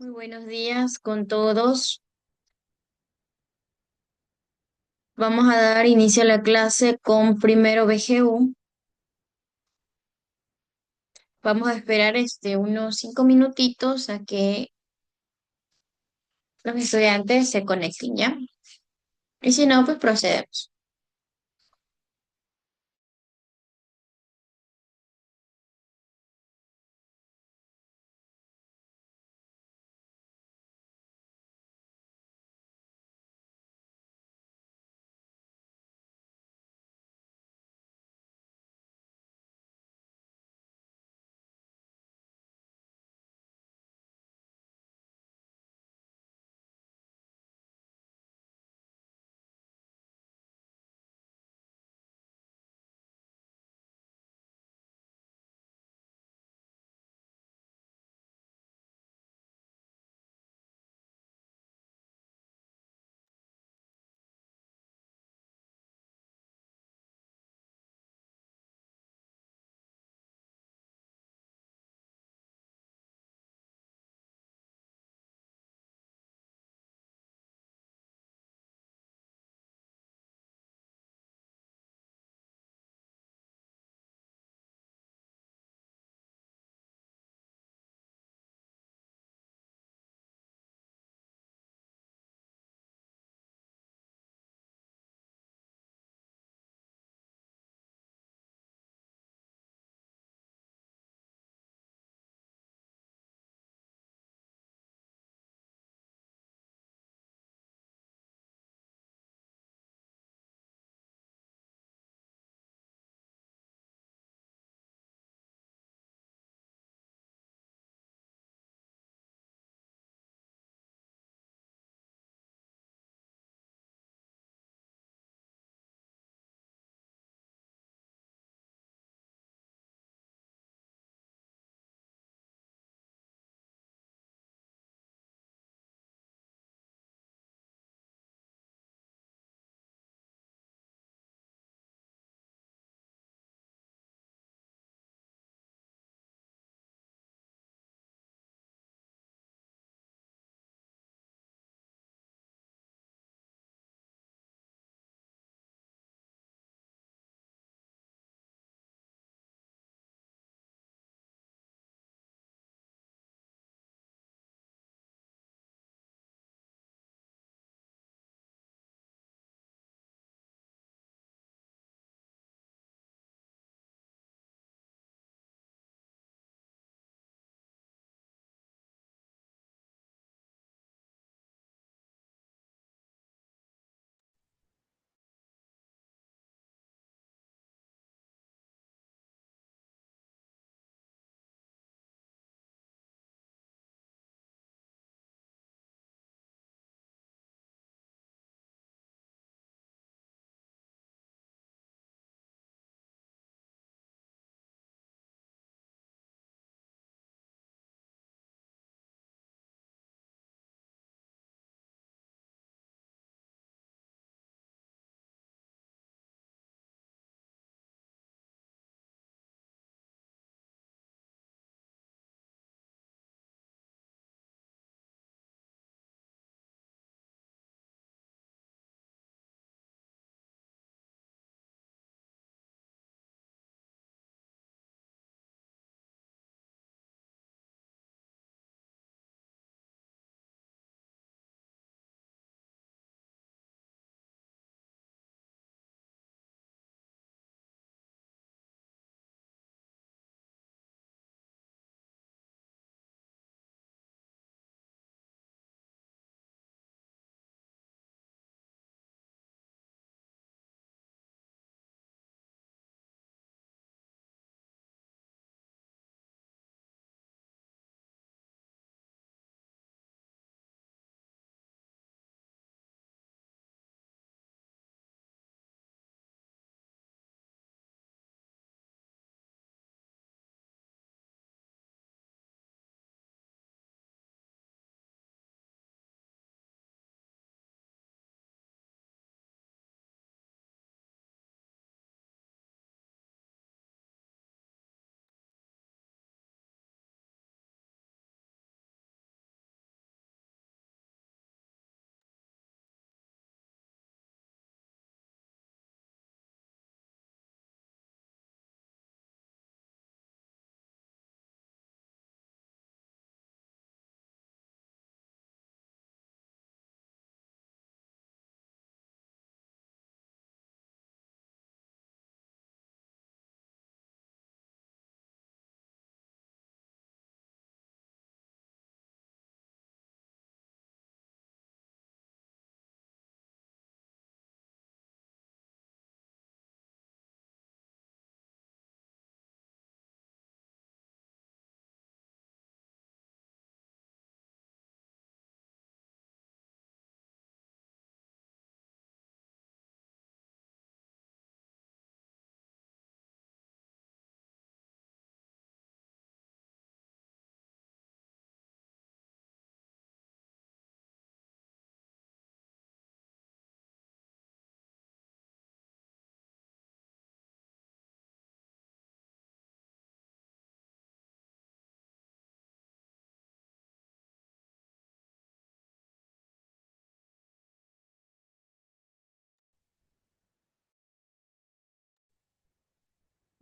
Muy buenos días con todos. Vamos a dar inicio a la clase con primero BGU. Vamos a esperar unos 5 minutitos a que los estudiantes se conecten, ¿ya? Y si no, pues procedemos.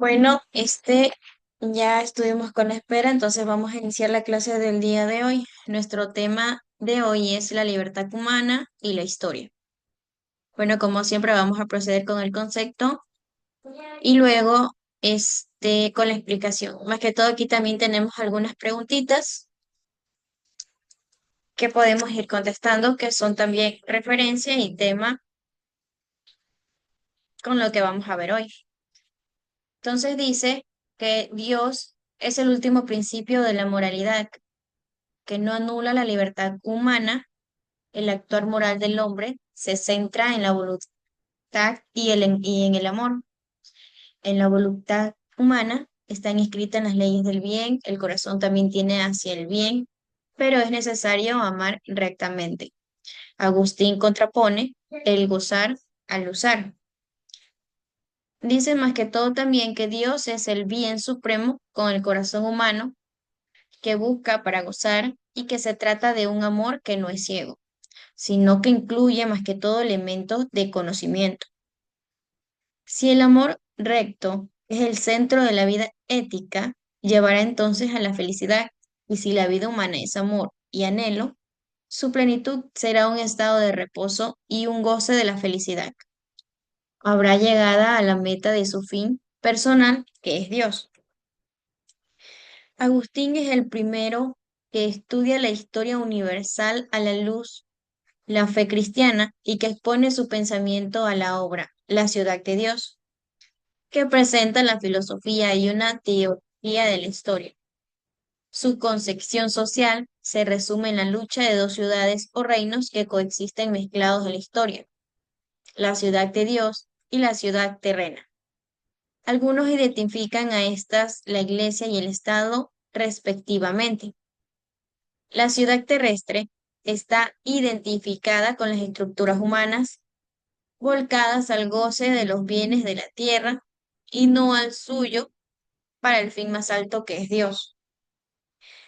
Bueno, ya estuvimos con la espera, entonces vamos a iniciar la clase del día de hoy. Nuestro tema de hoy es la libertad humana y la historia. Bueno, como siempre vamos a proceder con el concepto y luego con la explicación. Más que todo aquí también tenemos algunas preguntitas que podemos ir contestando, que son también referencia y tema con lo que vamos a ver hoy. Entonces dice que Dios es el último principio de la moralidad, que no anula la libertad humana. El actuar moral del hombre se centra en la voluntad y en el amor. En la voluntad humana están escritas las leyes del bien, el corazón también tiene hacia el bien, pero es necesario amar rectamente. Agustín contrapone el gozar al usar. Dice más que todo también que Dios es el bien supremo con el corazón humano que busca para gozar y que se trata de un amor que no es ciego, sino que incluye más que todo elementos de conocimiento. Si el amor recto es el centro de la vida ética, llevará entonces a la felicidad, y si la vida humana es amor y anhelo, su plenitud será un estado de reposo y un goce de la felicidad. Habrá llegada a la meta de su fin personal, que es Dios. Agustín es el primero que estudia la historia universal a la luz la fe cristiana y que expone su pensamiento a la obra La ciudad de Dios, que presenta la filosofía y una teoría de la historia. Su concepción social se resume en la lucha de dos ciudades o reinos que coexisten mezclados en la historia, la ciudad de Dios y la ciudad terrena. Algunos identifican a estas la Iglesia y el Estado respectivamente. La ciudad terrestre está identificada con las estructuras humanas volcadas al goce de los bienes de la tierra y no al suyo para el fin más alto que es Dios.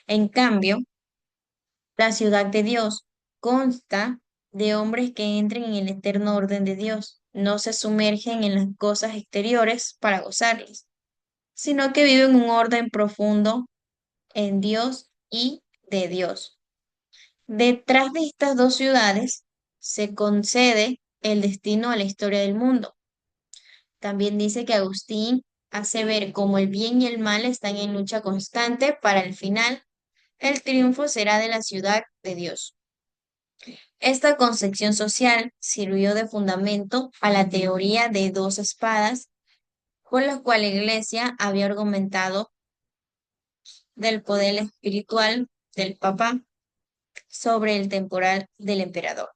En cambio, la ciudad de Dios consta de hombres que entran en el eterno orden de Dios, no se sumergen en las cosas exteriores para gozarlas, sino que viven un orden profundo en Dios y de Dios. Detrás de estas dos ciudades se concede el destino a la historia del mundo. También dice que Agustín hace ver cómo el bien y el mal están en lucha constante para el final. El triunfo será de la ciudad de Dios. Esta concepción social sirvió de fundamento a la teoría de dos espadas, con la cual la Iglesia había argumentado del poder espiritual del Papa sobre el temporal del emperador.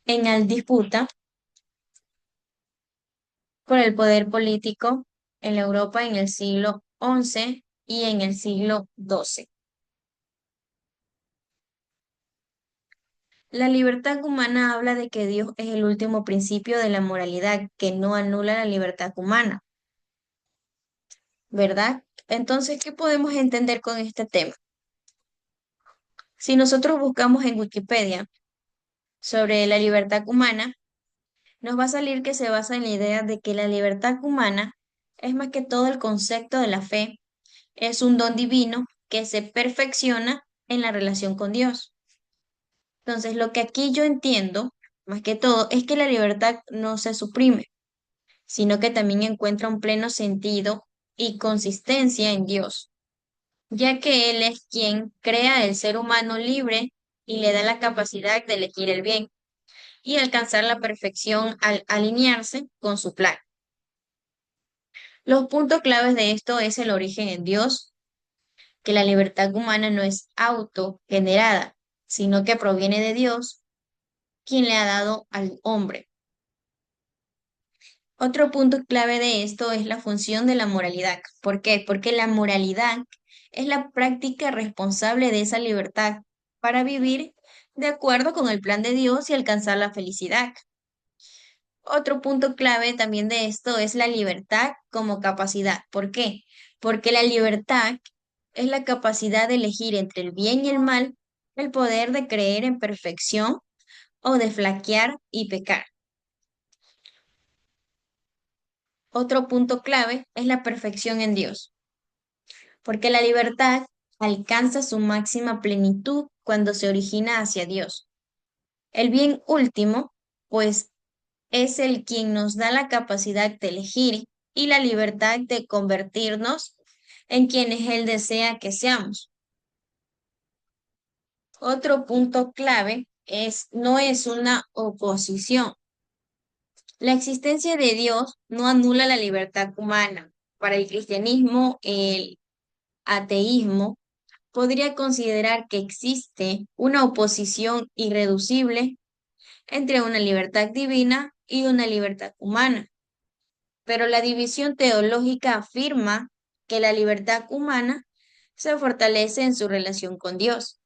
En la disputa por el poder político en la Europa en el siglo XI y en el siglo XII. La libertad humana habla de que Dios es el último principio de la moralidad, que no anula la libertad humana, ¿verdad? Entonces, ¿qué podemos entender con este tema? Si nosotros buscamos en Wikipedia sobre la libertad humana, nos va a salir que se basa en la idea de que la libertad humana es más que todo el concepto de la fe, es un don divino que se perfecciona en la relación con Dios. Entonces, lo que aquí yo entiendo, más que todo, es que la libertad no se suprime, sino que también encuentra un pleno sentido y consistencia en Dios, ya que Él es quien crea el ser humano libre y le da la capacidad de elegir el bien y alcanzar la perfección al alinearse con su plan. Los puntos claves de esto es el origen en Dios, que la libertad humana no es autogenerada, sino que proviene de Dios, quien le ha dado al hombre. Otro punto clave de esto es la función de la moralidad. ¿Por qué? Porque la moralidad es la práctica responsable de esa libertad para vivir de acuerdo con el plan de Dios y alcanzar la felicidad. Otro punto clave también de esto es la libertad como capacidad. ¿Por qué? Porque la libertad es la capacidad de elegir entre el bien y el mal, el poder de creer en perfección o de flaquear y pecar. Otro punto clave es la perfección en Dios, porque la libertad alcanza su máxima plenitud cuando se origina hacia Dios. El bien último, pues, es el quien nos da la capacidad de elegir y la libertad de convertirnos en quienes Él desea que seamos. Otro punto clave no es una oposición. La existencia de Dios no anula la libertad humana. Para el cristianismo, el ateísmo podría considerar que existe una oposición irreducible entre una libertad divina y una libertad humana. Pero la división teológica afirma que la libertad humana se fortalece en su relación con Dios.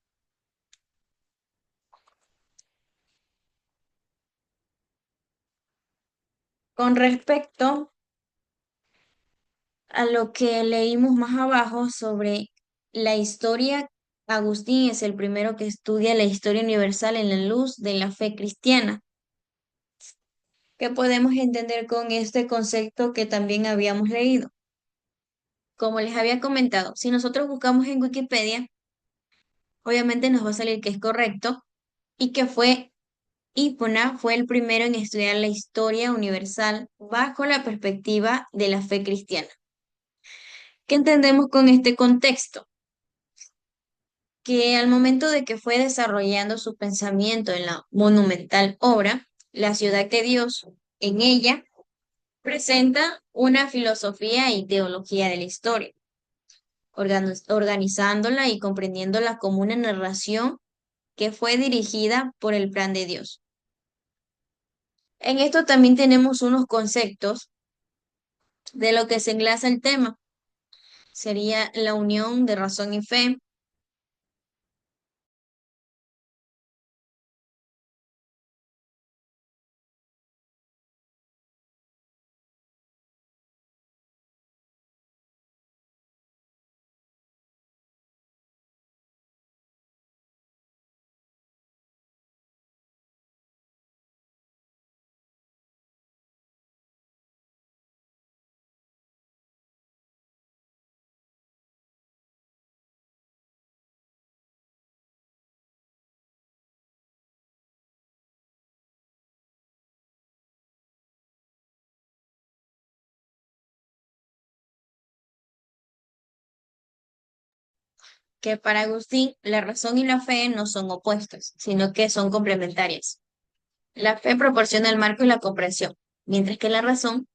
Con respecto a lo que leímos más abajo sobre la historia, Agustín es el primero que estudia la historia universal en la luz de la fe cristiana. ¿Qué podemos entender con este concepto que también habíamos leído? Como les había comentado, si nosotros buscamos en Wikipedia, obviamente nos va a salir que es correcto y que Hipona fue el primero en estudiar la historia universal bajo la perspectiva de la fe cristiana. ¿Qué entendemos con este contexto? Que al momento de que fue desarrollando su pensamiento en la monumental obra, La ciudad de Dios, en ella presenta una filosofía y teología de la historia, organizándola y comprendiéndola como una narración que fue dirigida por el plan de Dios. En esto también tenemos unos conceptos de lo que se enlaza el tema. Sería la unión de razón y fe, que para Agustín la razón y la fe no son opuestos, sino que son complementarias. La fe proporciona el marco y la comprensión, mientras que la razón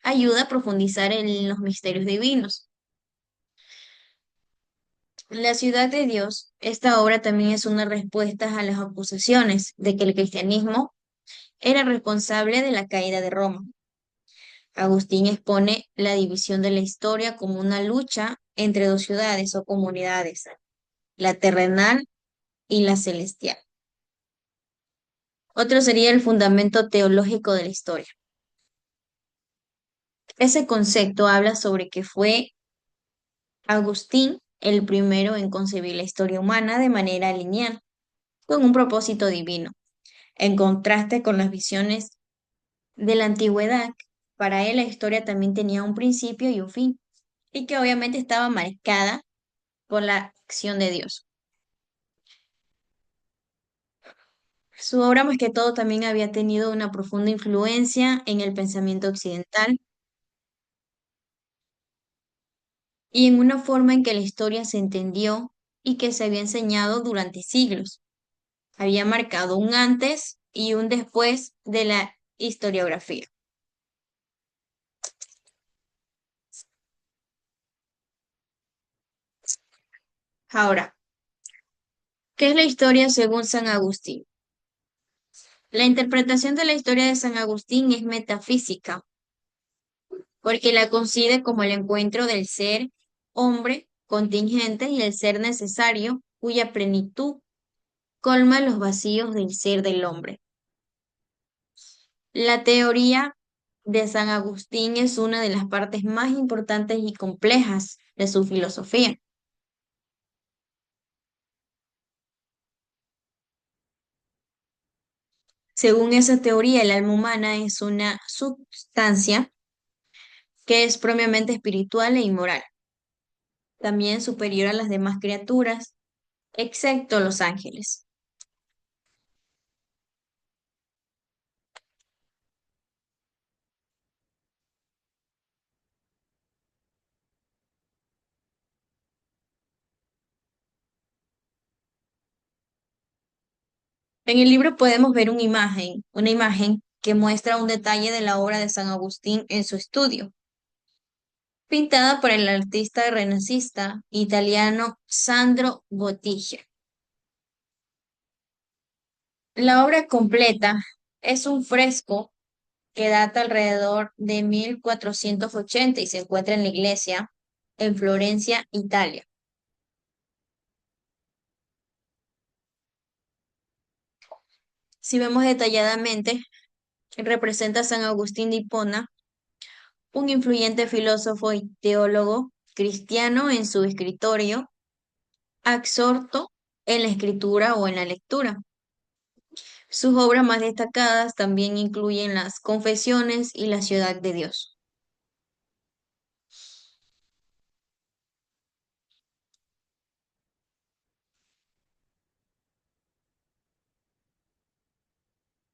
ayuda a profundizar en los misterios divinos. La ciudad de Dios, esta obra también es una respuesta a las acusaciones de que el cristianismo era responsable de la caída de Roma. Agustín expone la división de la historia como una lucha entre dos ciudades o comunidades, la terrenal y la celestial. Otro sería el fundamento teológico de la historia. Ese concepto habla sobre que fue Agustín el primero en concebir la historia humana de manera lineal, con un propósito divino, en contraste con las visiones de la antigüedad. Para él la historia también tenía un principio y un fin, y que obviamente estaba marcada por la acción de Dios. Su obra más que todo también había tenido una profunda influencia en el pensamiento occidental y en una forma en que la historia se entendió y que se había enseñado durante siglos. Había marcado un antes y un después de la historiografía. Ahora, ¿qué es la historia según San Agustín? La interpretación de la historia de San Agustín es metafísica, porque la concibe como el encuentro del ser hombre contingente y el ser necesario, cuya plenitud colma los vacíos del ser del hombre. La teoría de San Agustín es una de las partes más importantes y complejas de su filosofía. Según esa teoría, el alma humana es una sustancia que es propiamente espiritual e inmoral, también superior a las demás criaturas, excepto los ángeles. En el libro podemos ver una imagen que muestra un detalle de la obra de San Agustín en su estudio, pintada por el artista renacista italiano Sandro Botticelli. La obra completa es un fresco que data alrededor de 1480 y se encuentra en la iglesia en Florencia, Italia. Si vemos detalladamente, representa a San Agustín de Hipona, un influyente filósofo y teólogo cristiano en su escritorio, absorto en la escritura o en la lectura. Sus obras más destacadas también incluyen las Confesiones y la Ciudad de Dios.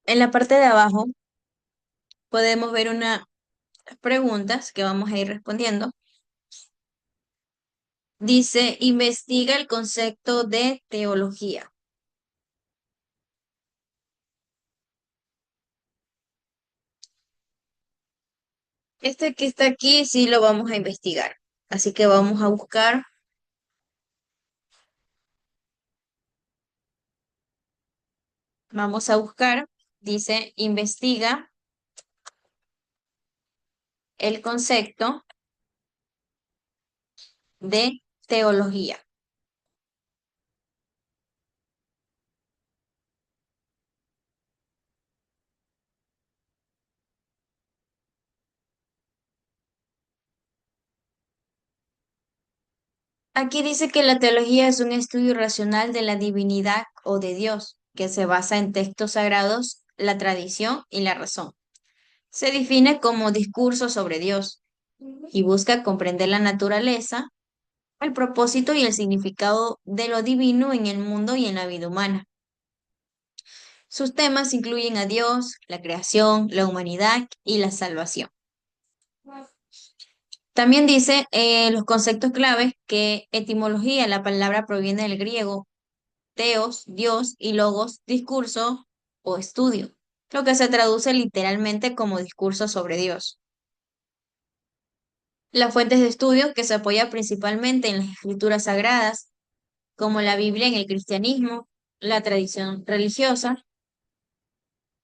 En la parte de abajo podemos ver unas preguntas que vamos a ir respondiendo. Dice, investiga el concepto de teología. Este que está aquí sí lo vamos a investigar. Así que vamos a buscar, dice, investiga el concepto de teología. Aquí dice que la teología es un estudio racional de la divinidad o de Dios, que se basa en textos sagrados, la tradición y la razón. Se define como discurso sobre Dios y busca comprender la naturaleza, el propósito y el significado de lo divino en el mundo y en la vida humana. Sus temas incluyen a Dios, la creación, la humanidad y la salvación. También dice los conceptos claves que etimología, la palabra proviene del griego teos, Dios, y logos, discurso o estudio, lo que se traduce literalmente como discurso sobre Dios. Las fuentes de estudio que se apoya principalmente en las escrituras sagradas, como la Biblia en el cristianismo, la tradición religiosa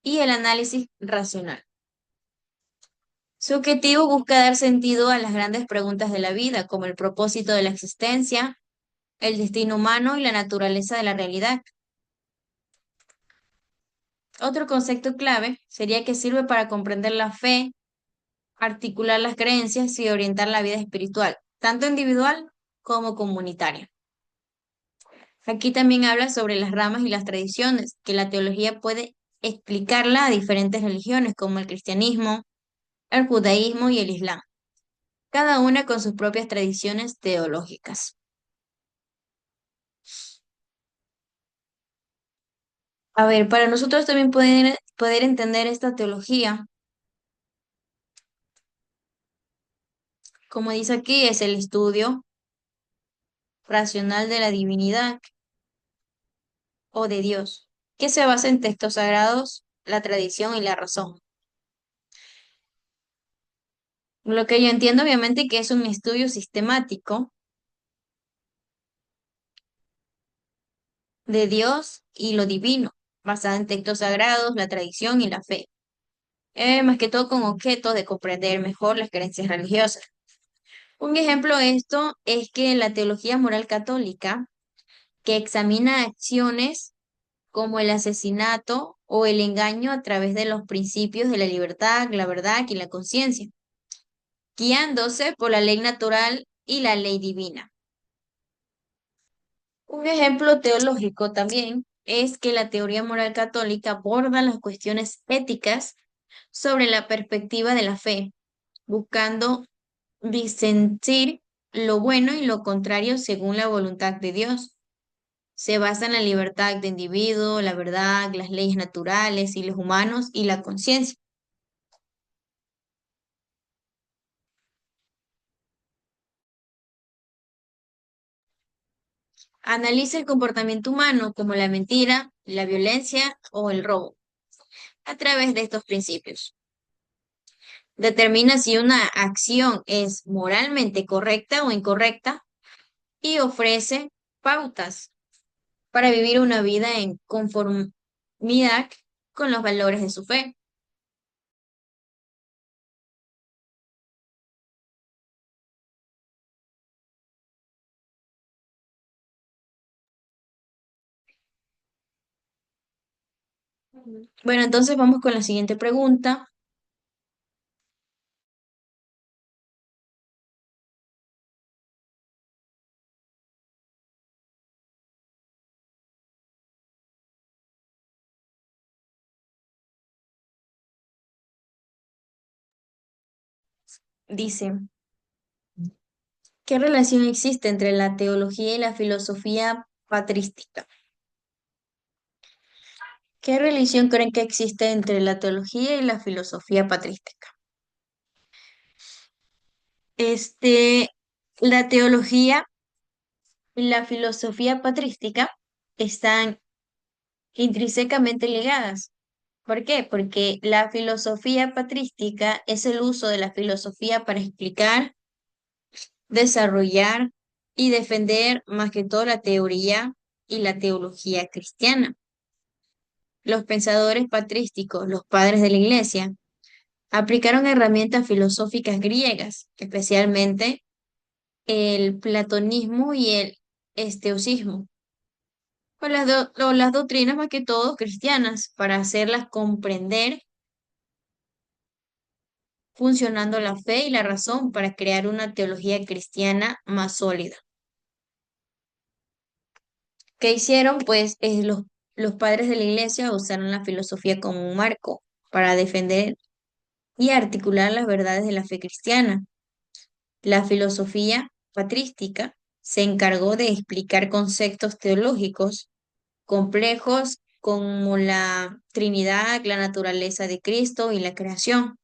y el análisis racional. Su objetivo busca dar sentido a las grandes preguntas de la vida, como el propósito de la existencia, el destino humano y la naturaleza de la realidad. Otro concepto clave sería que sirve para comprender la fe, articular las creencias y orientar la vida espiritual, tanto individual como comunitaria. Aquí también habla sobre las ramas y las tradiciones, que la teología puede explicarla a diferentes religiones como el cristianismo, el judaísmo y el islam, cada una con sus propias tradiciones teológicas. A ver, para nosotros también poder entender esta teología, como dice aquí, es el estudio racional de la divinidad o de Dios, que se basa en textos sagrados, la tradición y la razón. Lo que yo entiendo, obviamente, que es un estudio sistemático de Dios y lo divino, basado en textos sagrados, la tradición y la fe. Más que todo con objeto de comprender mejor las creencias religiosas. Un ejemplo de esto es que la teología moral católica, que examina acciones como el asesinato o el engaño a través de los principios de la libertad, la verdad y la conciencia, guiándose por la ley natural y la ley divina. Un ejemplo teológico también es que la teoría moral católica aborda las cuestiones éticas sobre la perspectiva de la fe, buscando Discernir lo bueno y lo contrario según la voluntad de Dios. Se basa en la libertad de individuo, la verdad, las leyes naturales y los humanos y la conciencia. Analiza el comportamiento humano como la mentira, la violencia o el robo a través de estos principios. Determina si una acción es moralmente correcta o incorrecta y ofrece pautas para vivir una vida en conformidad con los valores de su fe. Bueno, entonces vamos con la siguiente pregunta. Dice, ¿qué relación existe entre la teología y la filosofía patrística? ¿Qué relación creen que existe entre la teología y la filosofía patrística? Este, la teología y la filosofía patrística están intrínsecamente ligadas. ¿Por qué? Porque la filosofía patrística es el uso de la filosofía para explicar, desarrollar y defender más que todo la teoría y la teología cristiana. Los pensadores patrísticos, los padres de la Iglesia, aplicaron herramientas filosóficas griegas, especialmente el platonismo y el estoicismo, o las doctrinas más que todo cristianas, para hacerlas comprender, funcionando la fe y la razón para crear una teología cristiana más sólida. ¿Qué hicieron? Pues los padres de la iglesia usaron la filosofía como un marco para defender y articular las verdades de la fe cristiana. La filosofía patrística se encargó de explicar conceptos teológicos complejos como la Trinidad, la naturaleza de Cristo y la creación,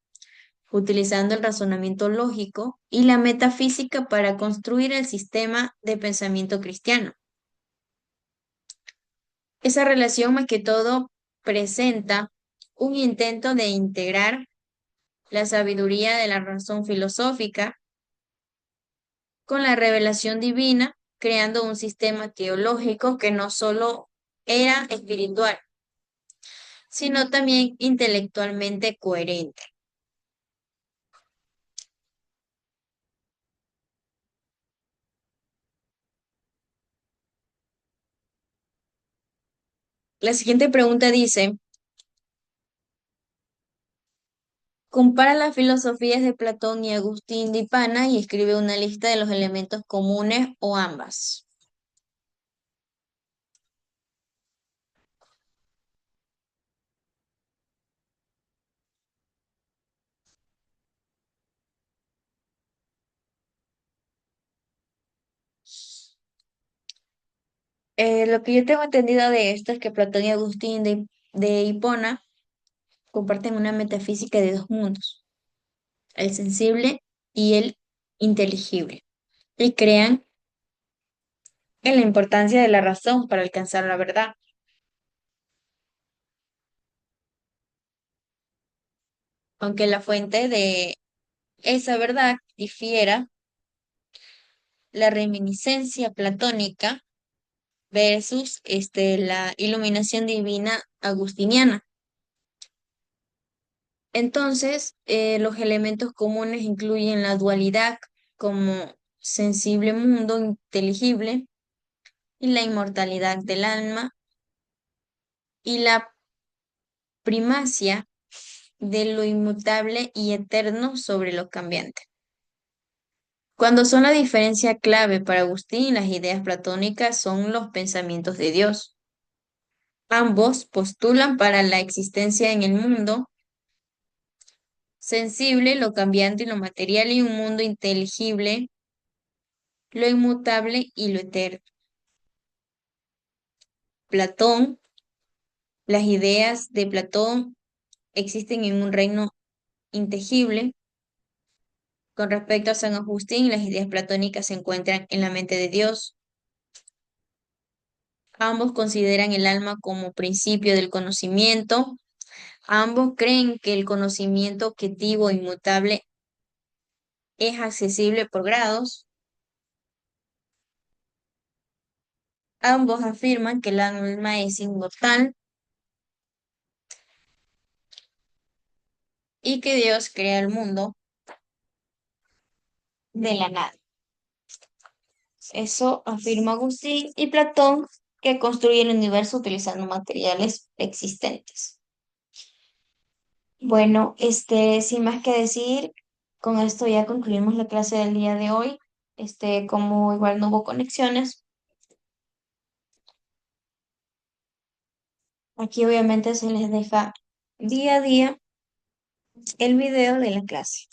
utilizando el razonamiento lógico y la metafísica para construir el sistema de pensamiento cristiano. Esa relación más que todo presenta un intento de integrar la sabiduría de la razón filosófica con la revelación divina, creando un sistema teológico que no solo era espiritual, sino también intelectualmente coherente. La siguiente pregunta dice, compara las filosofías de Platón y Agustín de Hipona y escribe una lista de los elementos comunes o ambas. Lo que yo tengo entendido de esto es que Platón y Agustín de Hipona comparten una metafísica de dos mundos, el sensible y el inteligible, y crean en la importancia de la razón para alcanzar la verdad. Aunque la fuente de esa verdad difiera, la reminiscencia platónica versus la iluminación divina agustiniana. Entonces, los elementos comunes incluyen la dualidad como sensible mundo inteligible y la inmortalidad del alma y la primacia de lo inmutable y eterno sobre lo cambiante. Cuando son la diferencia clave para Agustín, las ideas platónicas son los pensamientos de Dios. Ambos postulan para la existencia en el mundo sensible, lo cambiante y lo material, y un mundo inteligible, lo inmutable y lo eterno. Platón, las ideas de Platón existen en un reino intangible. Con respecto a San Agustín, las ideas platónicas se encuentran en la mente de Dios. Ambos consideran el alma como principio del conocimiento. Ambos creen que el conocimiento objetivo e inmutable es accesible por grados. Ambos afirman que el alma es inmortal y que Dios crea el mundo de la nada. Eso afirma Agustín y Platón, que construye el universo utilizando materiales existentes. Bueno, sin más que decir, con esto ya concluimos la clase del día de hoy. Como igual no hubo conexiones, aquí obviamente se les deja día a día el video de la clase.